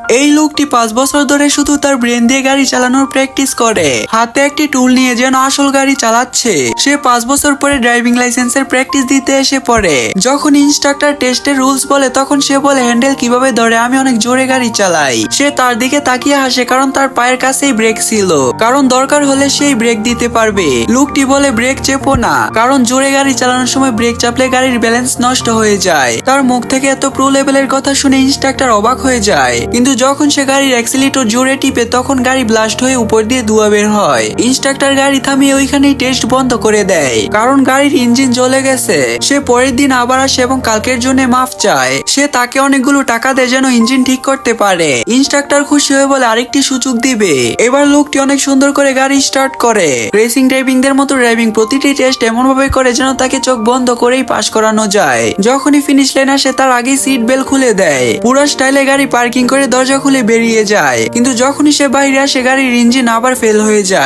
এই লোকটি 5 বছর ধরে শুধু তার ব্রেন দিয়ে গাড়ি চালানোর প্র্যাকটিস করে, হাতে একটি টুল নিয়ে যেন আসল গাড়ি চালাচ্ছে। সে 5 বছর পরে ড্রাইভিং লাইসেন্সের প্র্যাকটিস দিতে এসে পড়ে। যখন ইনস্ট্রাক্টর টেস্টের রুলস বলে তখন সে বলে হ্যান্ডেল কিভাবে ধরে, আমি অনেক জোরে গাড়ি চালাই। সে তার দিকে তাকিয়ে হাসে কারণ তার পায়ের কাছেই ব্রেক ছিল, কারণ দরকার হলে সেই ব্রেক দিতে পারবে। লোকটি বলে ব্রেক চেপো না, কারণ জোরে গাড়ি চালানোর সময় ব্রেক চাপলে গাড়ির ব্যালেন্স নষ্ট হয়ে যায়। তার মুখ থেকে এত প্রো লেভেলের কথা শুনে ইনস্ট্রাক্টর অবাক হয়ে যায়, কিন্তু যখন সে গাড়ির অ্যাক্সিলেটর জোরে টিপে তখন গাড়ি ব্লাস্ট হয়ে উপর দিয়ে ধোঁয়া বের হয়। ইনস্ট্রাক্টর গাড়ি থামিয়ে ওইখানেই টেস্ট বন্ধ করে দেয়, কারণ গাড়ির ইঞ্জিন জ্বলে গেছে। সে পরের দিন আবার আসে এবং কালকের জন্য মাফ চায়। সে তাকে অনেকগুলো টাকা দেয় যেন ইঞ্জিন ঠিক করতে পারে। ইনস্ট্রাক্টর খুশি হয়ে বলে আরেকটি সুযোগ দিবে। এবার লোকটি অনেক সুন্দর করে গাড়ি স্টার্ট করে। রেসিং ড্রাইভিংদের মতো ড্রাইভিং প্রতিটি টেস্ট এমন ভাবে করে যেন তাকে চোখ বন্ধ করেই পাস করানো যায়। যখনই ফিনিশ লাইন আসে তার আগেই সিট বেল্ট খুলে দেয়। পুরো স্টাইলে গাড়ি পার্কিং করে দরজা খুলে বেরিয়ে যায়, কিন্তু যখনই সে বাইরে আসে গাড়ির ইঞ্জিন আবার ফেল হয়ে যায়।